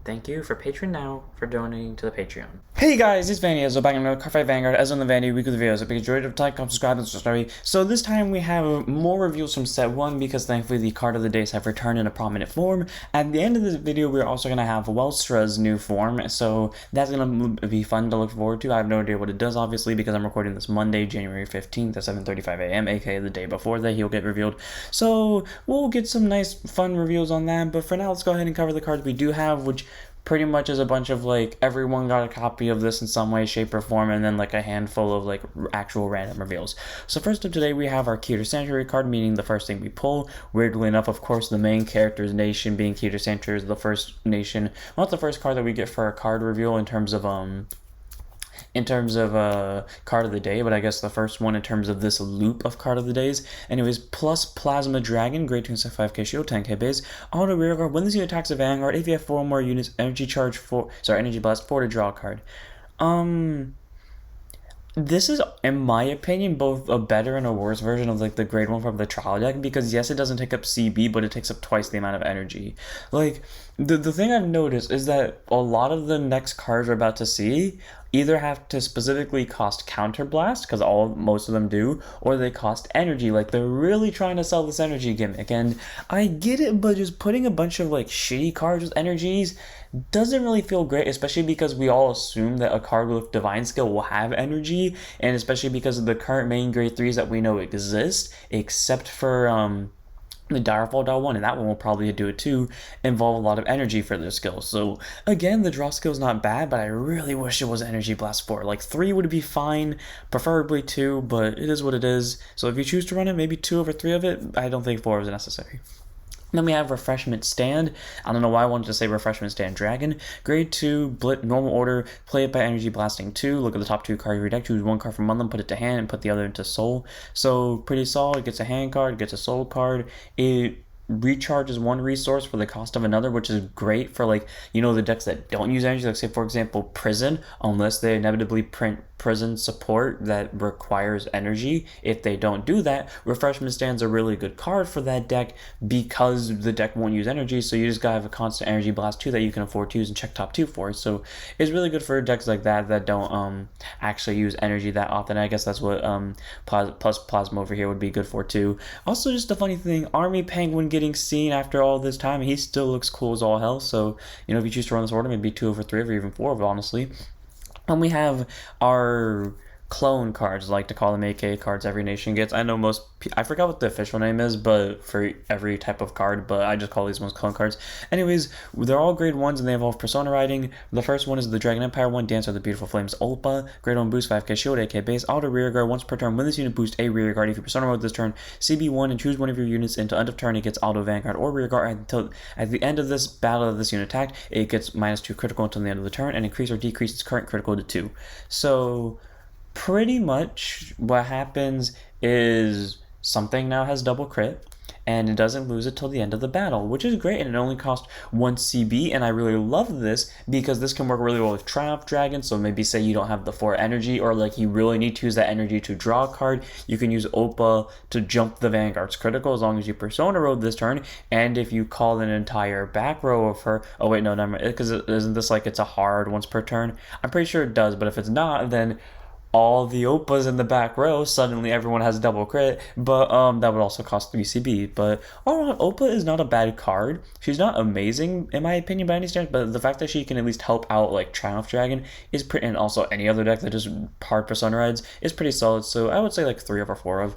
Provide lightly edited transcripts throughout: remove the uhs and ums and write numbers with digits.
Thank you for Patreon now for donating to the Patreon. Hey guys, it's Vanity Ezel back in another Card Fight Vanguard as on the Vanity weekly videos. If you enjoyed it, like, comment, subscribe, and story. So this time we have more reviews from set 1 because thankfully the card of the days have returned in a prominent form. At the end of this video, we're also going to have Welstra's new form, so that's going to be fun to look forward to. I have no idea what it does, obviously, because I'm recording this Monday, January 15th at 7:35 a.m., aka the day before that he'll get revealed. So we'll get some nice, fun reviews on that, but for now, let's go ahead and cover the cards we do have, which pretty much is a bunch of like everyone got a copy of this in some way, shape, or form, and then like a handful of like actual random reveals. So first up today we have our Keter Sanctuary card, meaning the first thing we pull. Weirdly enough, of course, the main character's nation being Keter Sanctuary is the first nation. Well, not the first card that we get for a card reveal in terms of card of the day, but I guess the first one in terms of this loop of card of the days. Anyways, plus Plasma Dragon, grade 275k shield, 10k base. Auto rear guard, when this unit attacks a Vanguard, if you have 4 or more units, energy blast 4 to draw a card. This is, in my opinion, both a better and a worse version of like the grade 1 from the trial deck, because yes, it doesn't take up CB, but it takes up twice the amount of energy. Like, the thing I've noticed is that a lot of the next cards we're about to see either have to specifically cost counterblast, because most of them do, or they cost energy. Like, they're really trying to sell this energy gimmick, and I get it, but just putting a bunch of like shitty cards with energies doesn't really feel great, especially because we all assume that a card with Divine Skill will have energy, and especially because of the current main grade 3s that we know exist, except for the Direfall one, and that one will probably do it too, involve a lot of energy for their skills. So again, the draw skill is not bad, but I really wish it was Energy Blast 4. Like 3 would be fine, preferably 2, but it is what it is. So if you choose to run it, maybe 2 over 3 of it. I don't think 4 is necessary. Then we have Refreshment Stand. I don't know why I wanted to say Refreshment Stand Dragon. Grade 2, Blitz, normal order, play it by Energy Blasting 2. Look at the top 2 cards of your deck, choose 1 card from among them, put it to hand, and put the other into soul. So pretty solid, gets a hand card, gets a soul card. It recharges 1 resource for the cost of another, which is great for like, you know, the decks that don't use energy, like say for example Prison, unless they inevitably print Prison support that requires energy. If they don't do that, Refreshment Stand's a really good card for that deck because the deck won't use energy, so you just gotta have a constant Energy Blast 2 that you can afford to use and check top 2 for. So it's really good for decks like that that don't actually use energy that often. I guess that's what plus Plasma over here would be good for too. Also, just a funny thing, Army Penguin getting seen after all this time, he still looks cool as all hell. So, you know, if you choose to run this order, maybe 2 over 3 or even 4 of it, honestly. And we have our clone cards, like to call them AK cards every nation gets. I know I forgot what the official name is, but for every type of card, but I just call these ones clone cards. Anyways, they're all grade 1s and they involve persona riding. The first one is the Dragon Empire one, Dancer of the Beautiful Flames Ulpa. Grade 1 boost, 5k shield, AK base, auto rear guard. Once per turn, when this unit boosts a rear guard, if you persona mode this turn, CB1 and choose one of your units until end of turn, it gets auto vanguard or rear guard. Until at the end of this battle of this unit attacked, it gets -2 critical until the end of the turn and increase or decrease its current critical to 2. So pretty much what happens is something now has double crit and it doesn't lose it till the end of the battle, which is great, and it only costs 1 CB, and I really love this because this can work really well with Triumph Dragon. So maybe say you don't have the 4 energy, or like you really need to use that energy to draw a card, you can use Oppa to jump the Vanguard's critical as long as you persona road this turn. And if you call an entire back row of her, oh wait, no, never mind, because isn't this like it's a hard once per turn? I'm pretty sure it does, but if it's not, then all the Oppas in the back row, suddenly everyone has double crit, but that would also cost 3 CB. But all around, Oppa is not a bad card. She's not amazing in my opinion by any standards, but the fact that she can at least help out like Triumph Dragon is pretty, and also any other deck that just hard persona rides is pretty solid. So I would say like 3 over 4 of,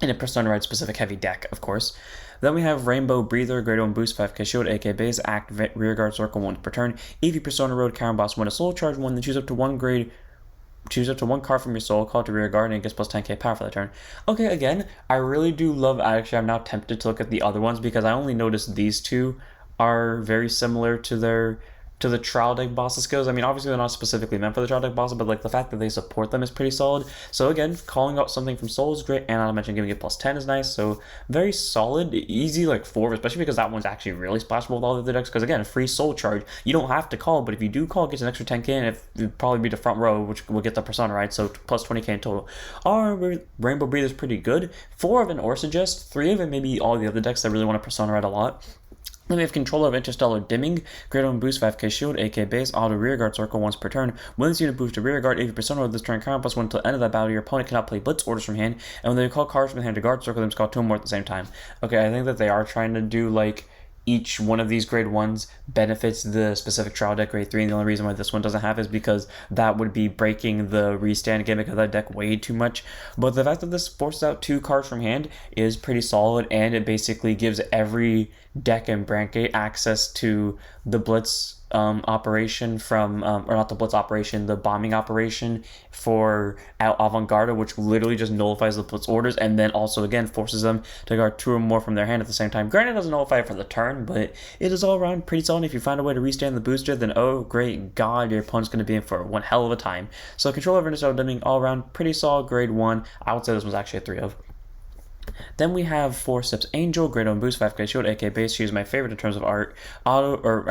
in a persona ride specific heavy deck, of course. Then we have Rainbow Breather, grade 1 boost, 5k shield, AK base, activate rearguard circle 1 per turn. If you persona road counter boss 1 a soul charge 1, then choose up to 1 card from your soul card to rear guard and it gets plus 10k power for that turn. Okay, again, I really do love, actually I'm now tempted to look at the other ones because I only noticed these 2 are very similar to the trial deck boss skills. I mean, obviously they're not specifically meant for the trial deck boss, but like the fact that they support them is pretty solid. So again, calling out something from soul is great, and I'll mention giving it plus 10 is nice. So very solid, easy like 4, especially because that one's actually really splashable with all the other decks, because again, free soul charge, you don't have to call, but if you do call, it gets an extra 10k, and it'd probably be the front row, which will get the persona, right? So plus 20k in total. Our Rainbow Breather is pretty good. 4 of it or suggest, 3 of it maybe all the other decks that really want to persona ride a lot. Then we have control of Interstellar Dimming, Great One Boost 5k Shield, AK Base, Auto Rearguard Circle once per turn. When this unit boosts to Rearguard, if your persona with this turn counter plus 1 until the end of that battle, your opponent cannot play Blitz orders from hand, and when they call cards from hand to guard circle, they must call 2 more at the same time. Okay, I think that they are trying to do like each one of these grade 1s benefits the specific trial deck grade 3, and the only reason why this one doesn't have is because that would be breaking the restand gimmick of that deck way too much. But the fact that this forces out 2 cards from hand is pretty solid, and it basically gives every deck in Brandgate access to the Blitz operation from, or not the Blitz operation, the bombing operation for Avant-Garde, which literally just nullifies the Blitz orders, and then also again forces them to guard 2 or more from their hand at the same time. Granted, it doesn't nullify it for the turn, but it is all around pretty solid. If you find a way to restand the booster, then oh great god, your opponent's going to be in for one hell of a time. So control over Interstellar Dimming, all around pretty solid grade 1. I would say this was actually a 3 of. Then we have Forceps Angel, Great One Boost, 5k Shield, AK Base. She's my favorite in terms of art.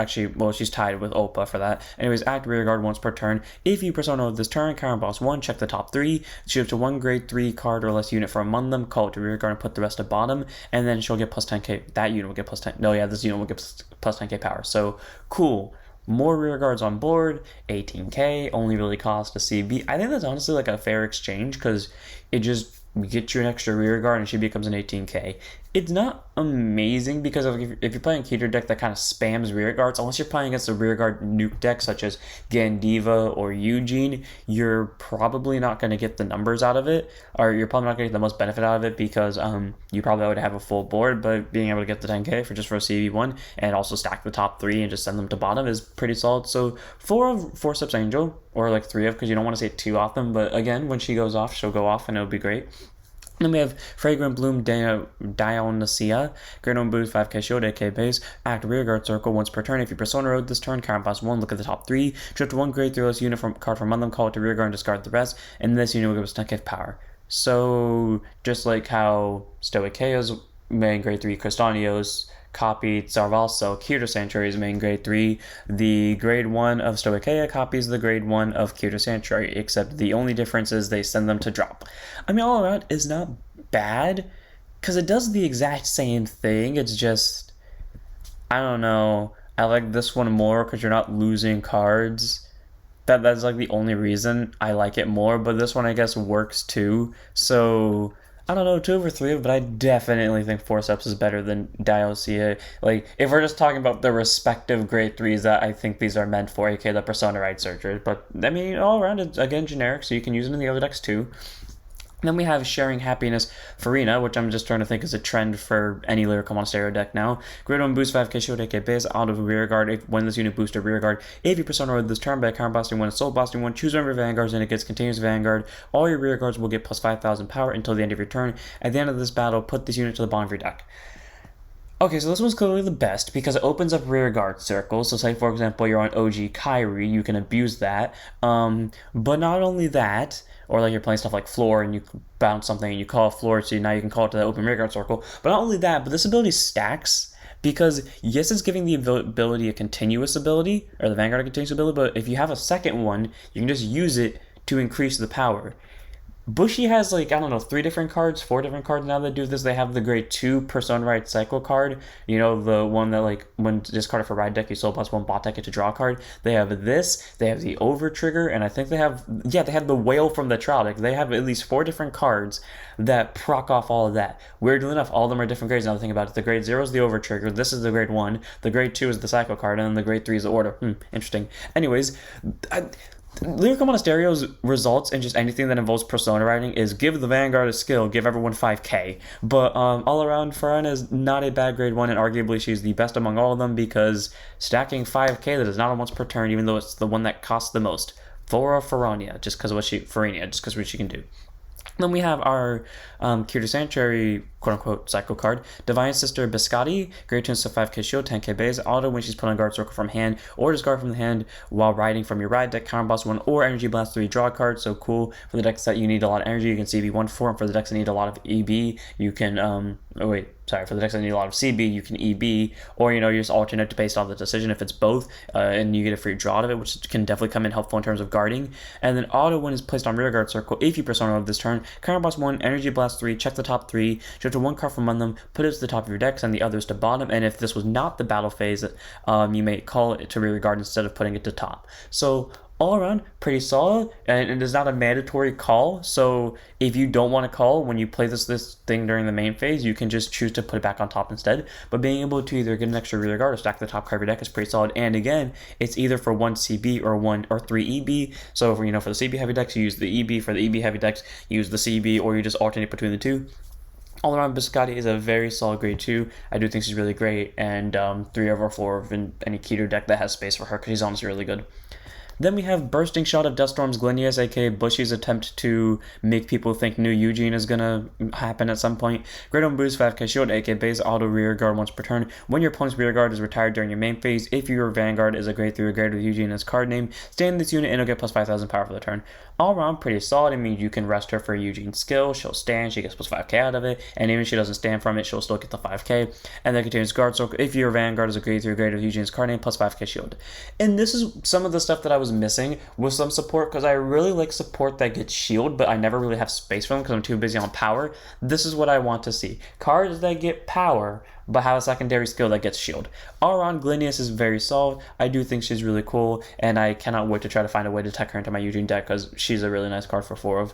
She's tied with Oppa for that. Anyways, act Rearguard once per turn. If you persona with this turn, counter boss 1, check the top 3. She up to 1 grade 3 card or less unit from among them, call it to Rearguard and put the rest at bottom, and then she'll get plus 10k. That unit will get plus 10. No, yeah, this unit will get plus 10k power. So, cool. More rear guards on board, 18k, only really cost a CB. I think that's honestly like a fair exchange because it just gets you an extra rear guard and she becomes an 18k. It's not amazing because if you're playing a Keter deck that kind of spams rear guards, unless you're playing against a rear guard nuke deck such as Gandiva or Eugene, you're probably not going to get the numbers out of it, or you're probably not going to get the most benefit out of it because you probably would have a full board, but being able to get the 10k for a CB1 and also stack the top 3 and just send them to bottom is pretty solid. So 4 of Forceps Angel, or like 3 of, because you don't want to say it too often, but again, when she goes off, she'll go off and it'll be great. Then we have Fragrant Bloom Dionysia, Great One Boost, 5k Shield, AK Base, act Rearguard Circle once per turn. If you persona road this turn, counter boss 1, look at the top 3, shift 1 grade 3 less unit card from among them, call it to Rearguard and discard the rest, and this unit will give us 10k power. So, just like how Stoic Chaos main grade 3 Crystanios copied Zarvalso, Keter Sanctuary's main grade 3, the grade 1 of Stoicheia copies the grade 1 of Keter Sanctuary, except the only difference is they send them to drop. I mean, all around is not bad, because it does the exact same thing, it's just, I don't know, I like this one more because you're not losing cards. That's like the only reason I like it more, but this one I guess works too, so I don't know, 2 over 3 of, but I definitely think Forceps is better than Dionysia. Like, if we're just talking about the respective grade 3s that I think these are meant for, aka the Persona Ride Searchers. But, I mean, all around, it's, again, generic, so you can use them in the other decks too. Then we have Sharing Happiness Farina, which I'm just trying to think is a trend for any Lyrical Monasterio deck now. Great One Boost 5k Shield, AK Base, out of Rearguard. When this unit boosts to Rearguard, if you persona with this turn by counter boosting 1 and soul boosting 1, choose one of your Vanguards and it gets continuous Vanguard. All your Rearguards will get plus 5,000 power until the end of your turn. At the end of this battle, put this unit to the bottom of your deck. Okay, so this one's clearly the best because it opens up rearguard circles. So say, for example, you're on OG Kyrie, you can abuse that. But not only that, or like you're playing stuff like Floor and you bounce something and you call Floor, so now you can call it to the open rearguard circle. But not only that, but this ability stacks because, yes, it's giving the ability a continuous ability, or the Vanguard a continuous ability, but if you have a second one, you can just use it to increase the power. Bushi has, like, I don't know, 4 different cards now that do this. They have the grade 2 Persona Ride Cycle card. You know, the one that, like, when discarded for Ride deck, you soul plus 1 bot deck it to draw a card. They have this. They have the Over Trigger, and I think they have the Whale from the trial deck. They have at least 4 different cards that proc off all of that. Weirdly enough, all of them are different grades. Now the thing about it, the grade 0 is the Over Trigger. This is the grade 1. The grade 2 is the Cycle card, and then the grade 3 is the Order. Interesting. Anyways, Lyrical Monasterio's results in just anything that involves persona writing is give the Vanguard a skill, give everyone 5k. But all around, Farina is not a bad grade 1, and arguably she's the best among all of them because stacking 5k that is not a once per turn, even though it's the one that costs the most. For Farina, just because of what she can do. Then we have our Keter Sanctuary, quote-unquote, Psycho card. Divine Sister Biscotti, grade 2 so 5k shield, 10k base, auto when she's put on guard circle from hand, or discard from the hand while riding from your ride deck, counter boss 1, or Energy Blast 3, draw a card. So cool. For the decks that you need a lot of energy, you can CB1 for, and for the decks that need a lot of EB, you can, for the decks that need a lot of CB, you can EB, or you just alternate based on the decision if it's both, and you get a free draw out of it, which can definitely come in helpful in terms of guarding. And then auto when is placed on rear guard circle, if you persona of this turn, counter blast 1, energy blast 3, check the top 3, filter 1 card from among them, put it to the top of your deck, send the others to bottom, and if this was not the battle phase, you may call it to rear guard instead of putting it to top. So all around, pretty solid, and it is not a mandatory call, so if you don't want to call when you play this thing during the main phase, you can just choose to put it back on top instead. But being able to either get an extra rear guard or stack the top card of your deck is pretty solid, and again, it's either for 1 CB or 1 or 3 EB, so for the CB heavy decks, you use the EB, for the EB heavy decks, you use the CB, or you just alternate between the two. All around, Biscotti is a very solid grade 2. I do think she's really great, and 3 over 4 in any Keter deck that has space for her, because she's honestly really good. Then we have Bursting Shot of Deathstorm's Glinius, aka Bushy's attempt to make people think New Eugene is gonna happen at some point. Great on Boost 5k Shield, aka base auto rear guard once per turn. When your opponent's rear guard is retired during your main phase, if your Vanguard is a grade 3 or greater with Eugene as card name, stay in this unit and it'll get plus 5,000 power for the turn. All around, pretty solid. I mean, you can rest her for Eugene's skill, she'll stand, she gets plus 5k out of it, and even if she doesn't stand from it, she'll still get the 5k. And then continues guard circle, if your Vanguard is a grade 3 or greater with Eugene's card name, plus 5k shield. And this is some of the stuff that I was missing with some support, because I really like support that gets shield, but I never really have space for them because I'm too busy on power. This is what I want to see. Cards that get power, but have a secondary skill that gets shield. All around, Glinius is very solid. I do think she's really cool, and I cannot wait to try to find a way to tech her into my Eugene deck, because she's a really nice card for 4 of.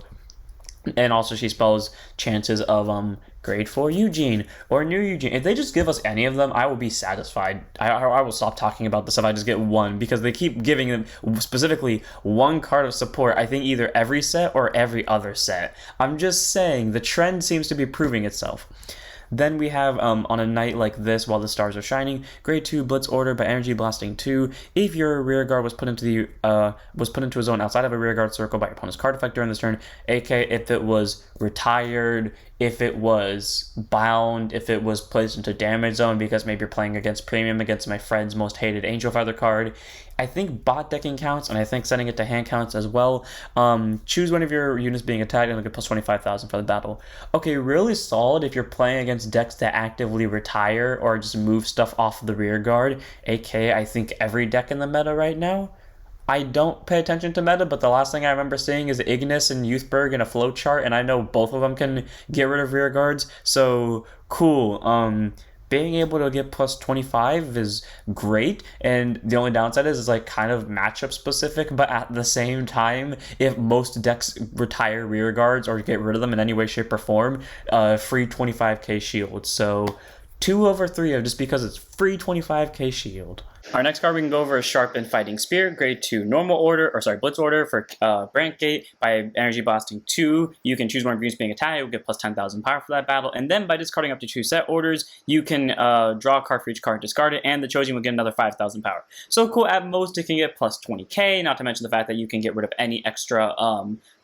And also she spells chances of grade 4 Eugene or new Eugene. If they just give us any of them, I will be satisfied. I will stop talking about this if I just get one, because they keep giving them specifically one card of support, I think either every set or every other set. I'm just saying, the trend seems to be proving itself. Then we have, on a night like this, while the stars are shining, grade 2 Blitz Order by Energy Blasting 2. If your rear guard was put into a zone outside of a rear guard circle by your opponent's card effect during this turn, aka if it was retired, if it was bound, if it was placed into damage zone because maybe you're playing against premium against my friend's most hated Angel Feather card. I think bot decking counts, and I think setting it to hand counts as well. Choose one of your units being attacked and it'll get plus 25,000 for the battle. Okay, really solid if you're playing against decks that actively retire or just move stuff off the rear guard, aka I think every deck in the meta right now. I don't pay attention to meta, but the last thing I remember seeing is Ignis and Youthberg in a flowchart, and I know both of them can get rid of rear guards, so cool. Being able to get plus 25 is great, and the only downside is like kind of matchup specific, but at the same time, if most decks retire rear guards or get rid of them in any way, shape, or form, free 25k shield. So 2 over 3 of just because it's free 25k shield. Our next card we can go over is Sharpened Fighting Spear, grade 2 Blitz Order for Brantgate by Energy Blasting 2. You can choose one of your units being attacked, you'll get plus 10,000 power for that battle, and then by discarding up to 2 set orders, you can draw a card for each card, discard it, and the chosen will get another 5,000 power. So cool, at most it can get plus 20k, not to mention the fact that you can get rid of any extra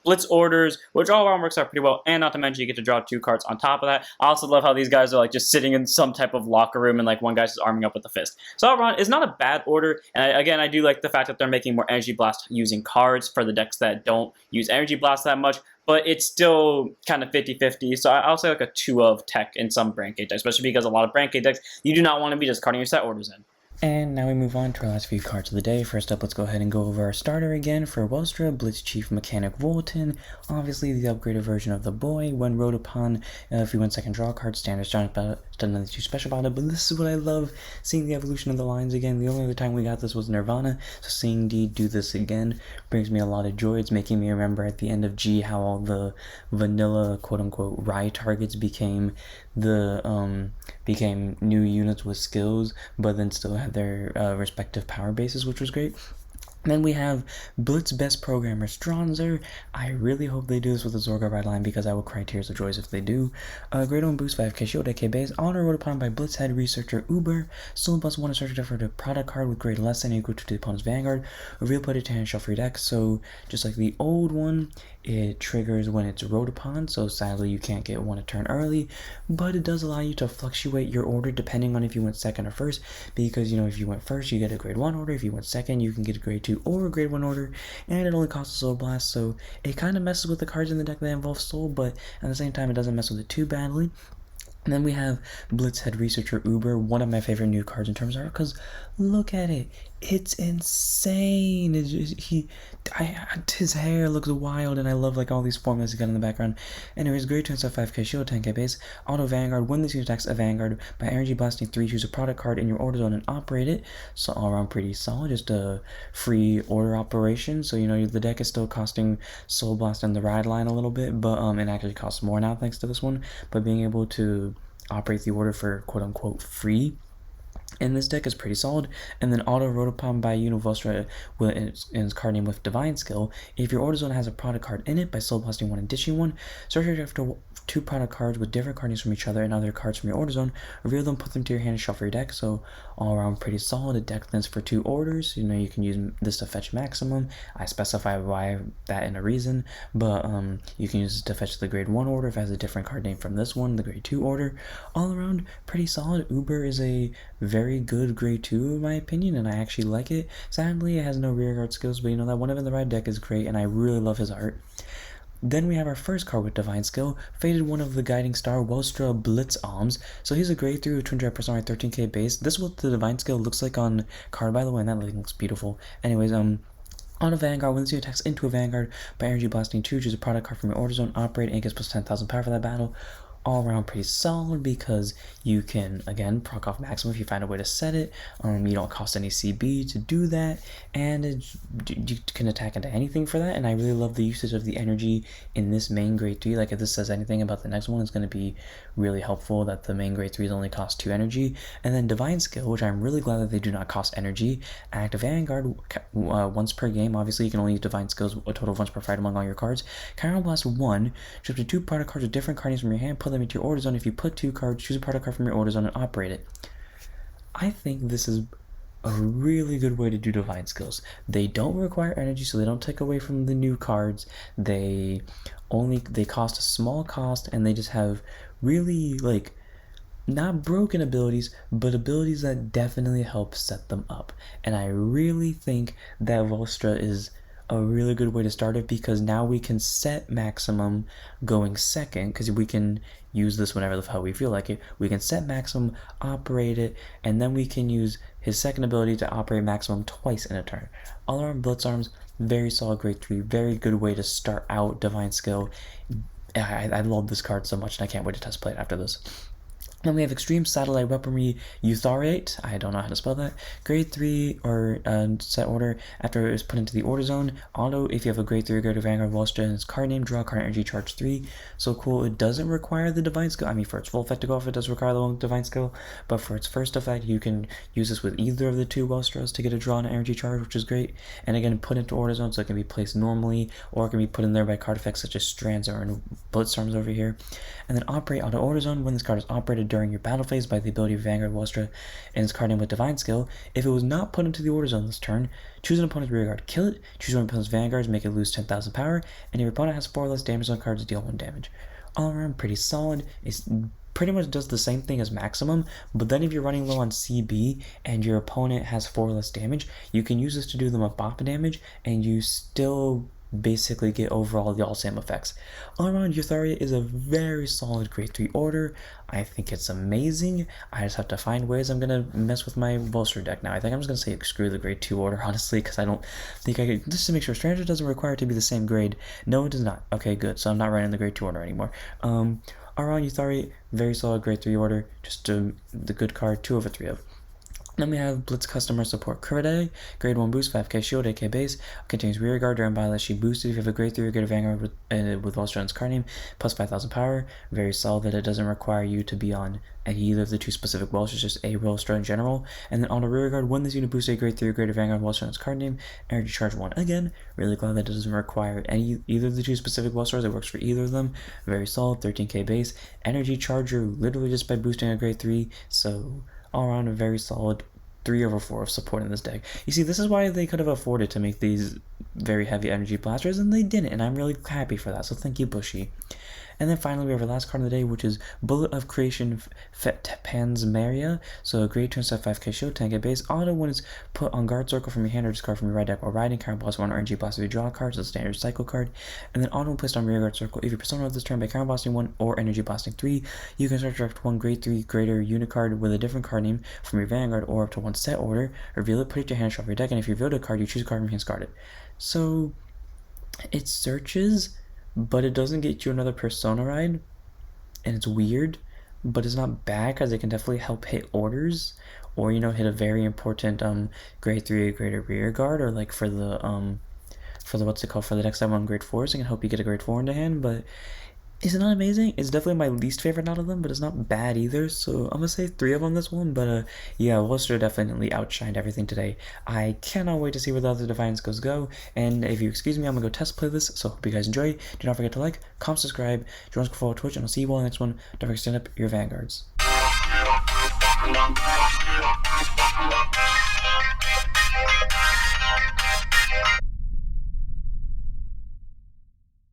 Blitz Orders, which all around works out pretty well, and not to mention you get to draw 2 cards on top of that. I also love how these guys are like just sitting in some type of locker room and like one guy's just arming up with the fist. So all around, it's not a bad order, and again, I do like the fact that they're making more Energy Blast using cards for the decks that don't use Energy Blast that much, but it's still kind of 50-50, so I'll say like a 2 of tech in some Brantgate decks, especially because a lot of Brantgate decks, you do not want to be discarding your set orders in. And now we move on to our last few cards of the day. First up, let's go ahead and go over our starter again for Welstra, Blitz Chief Mechanic Volton. Obviously, the upgraded version of the boy. When rode upon, if you win second draw card, standard start, doesn't nothing too special about it, but this is what I love, seeing the evolution of the lines again. The only other time we got this was Nirvana, so seeing D do this again brings me a lot of joy. It's making me remember at the end of G how all the vanilla quote-unquote Rye targets became new units with skills, but then still had their respective power bases, which was great. Then we have Blitz Best Programmer Stronzer. I really hope they do this with the Zorga Ride line, because I will cry tears of joy if they do. Great on Boost 5k Shield AK base. Honor rode upon by Blitz Head Researcher Uber. Still plus 1 search for the product card with grade less than equal to the opponent's Vanguard. Reveal put it to hand shuffle your deck. So just like the old one, it triggers when it's rode upon, so sadly you can't get one a turn early, but it does allow you to fluctuate your order depending on if you went second or first, because if you went first you get a grade 1 order, if you went second you can get a grade 2 or a grade 1 order, and it only costs a Soul Blast, so it kind of messes with the cards in the deck that involve Soul, but at the same time it doesn't mess with it too badly. And then we have Blitzhead Researcher Uber, one of my favorite new cards in terms of art, because look at it. It's insane. His hair looks wild, and I love like all these formulas he got in the background. Anyways, great turns at 5k shield, 10k base, auto Vanguard. When this unit attacks a Vanguard by energy blasting 3, choose a product card in your order zone and operate it. So all around pretty solid, just a free order operation. So the deck is still costing Soul Blast and the Ride line a little bit, but it actually costs more now thanks to this one. But being able to operate the order for quote-unquote free in this deck is pretty solid. And then auto Rotopalm by Univostra in its card name with Divine Skill. If your order zone has a product card in it, by Soul Blasting 1 and ditching 1, search after 2 product cards with different card names from each other and other cards from your order zone, reveal them, put them to your hand, and shuffle your deck. So all around pretty solid. A deck lens for 2 orders. You can use this to fetch maximum. I specify why that in a reason, but you can use this to fetch the grade 1 order if it has a different card name from this one, the grade 2 order. All around pretty solid. Uber is a very good grade 2 in my opinion, and I actually like it. Sadly, it has no rearguard skills, but that one of in the right deck is great, and I really love his art. Then we have our first card with Divine Skill, Faded One of the Guiding Star, Welstra Blitz Alms. So he's a grade 3 with 200% 13k base. This is what the Divine Skill looks like on card, by the way, and that looks beautiful. Anyways, on a Vanguard, when this unit attacks into a Vanguard by energy blasting 2, choose a product card from your order zone, operate, and gets plus 10,000 power for that battle. All around pretty solid because you can again proc off maximum if you find a way to set it. You don't cost any CB to do that, and you can attack into anything for that. And I really love the usage of the energy in this main grade 3. Like if this says anything about the next one, it's going to be really helpful that the main grade 3s only cost 2 energy. And then Divine Skill, which I'm really glad that they do not cost energy. Active Vanguard once per game. Obviously, you can only use Divine Skills a total of once per fight among all your cards. Counter Blast 1, choose up to 2 product cards with different card names from your hand, put them into your order zone. If you put 2 cards, choose a product card from your order zone and operate it. I think this is a really good way to do Divine Skills. They don't require energy, so they don't take away from the new cards. They cost a small cost, and they just have really not broken abilities, but abilities that definitely help set them up. And I really think that Vostra is a really good way to start it, because now we can set maximum going second, because we can use this whenever the hell we feel like it. We can set maximum, operate it, and then we can use his second ability to operate maximum twice in a turn. All around Blitz Arms, very solid grade 3, very good way to start out Divine Skill. I love this card so much, and I can't wait to test play it after this. Then we have Extreme Satellite Weaponry Euthariate. I don't know how to spell that. Grade 3 or set order after it is put into the order zone. Auto, if you have a grade 3 or greater Vanguard Welstra and its card name, draw card energy, charge 3. So cool. It doesn't require the Divine Skill. I mean, for its full effect to go off, it does require the Divine Skill. But for its first effect, you can use this with either of the 2 Wellstras to get a draw and energy charge, which is great. And again, put into order zone, so it can be placed normally, or it can be put in there by card effects such as Strands or Blitzstorms over here. And then operate auto order zone. When this card is operated during your battle phase by the ability of Vanguard Welstra and its card name with Divine Skill, if it was not put into the order zone this turn, choose an opponent's rearguard, kill it, choose one of opponent's vanguards, make it lose 10,000 power, and if your opponent has 4 or less damage on cards, deal 1 damage. All around pretty solid. It pretty much does the same thing as maximum, but then if you're running low on CB and your opponent has 4 or less damage, you can use this to do them a bop damage, and you still basically get overall the all same effects. All around, Euthariate is a very solid grade 3 order. I think it's amazing. I just have to find ways I'm gonna mess with my Bolster deck now. I think I'm just gonna say screw the grade 2 order, honestly, because I don't think I could, just to make sure. Stranger doesn't require it to be the same grade. No, it does not. Okay, good. So I'm not running the grade 2 order anymore. Around Euthariate, very solid grade 3 order. Just the good card, 2 over 3 of. Then we have Blitz Customer Support Kuride, grade 1 boost, 5k shield, 8k base, continues rear guard during battle. She boosted if you have a grade 3 or greater Vanguard with Wellstran's card name, plus 5,000 power. Very solid that it doesn't require you to be on either of the 2 specific Wellstras, just a Wellstra in general. And then on the rear guard, when this unit boosts a grade 3 or greater Vanguard Wellstran's card name, energy charge 1. Again, really glad that it doesn't require either of the 2 specific Wellstras. It works for either of them. Very solid, 13k base. Energy charger literally just by boosting a grade 3, so all around a very solid 3/4 of support in this deck. You see, this is why they could have afforded to make these very heavy energy blasters, and they didn't, and I'm really happy for that, so thank you, Bushy. And then finally, we have our last card of the day, which is Bullet of Creation Pansmeria. So, a great turn set 5k shield tank at base. Auto when it's put on guard circle from your hand or discard from your right deck or riding card plus 1 RNG blast if you draw a card, so standard cycle card. And then auto when placed on rear guard circle. If your persona of this turn by counter blasting 1 or energy blasting 3, you can start direct 1 grade 3 greater unit card with a different card name from your vanguard or up to 1 set order. Reveal it, put it to your hand, shuffle your deck, and if you revealed a card, you choose a card from your hand, discard it. So, it searches, but it doesn't get you another persona ride, and it's weird, but it's not bad because it can definitely help hit orders, or hit a very important grade 3 or greater rear guard, or like for the what's it called, for the next time on grade 4s, it can help you get a grade 4 into hand. But is it not amazing? It's definitely my least favorite out of them, but it's not bad either. So I'm gonna say 3 of them this one. But yeah, Worcester definitely outshined everything today. I cannot wait to see where the other Defiance goes go. And if you excuse me, I'm gonna go test play this. So hope you guys enjoy. Do not forget to like, comment, subscribe, join us for Twitch, and I'll see you all in the next one. Don't forget to stand up your vanguards.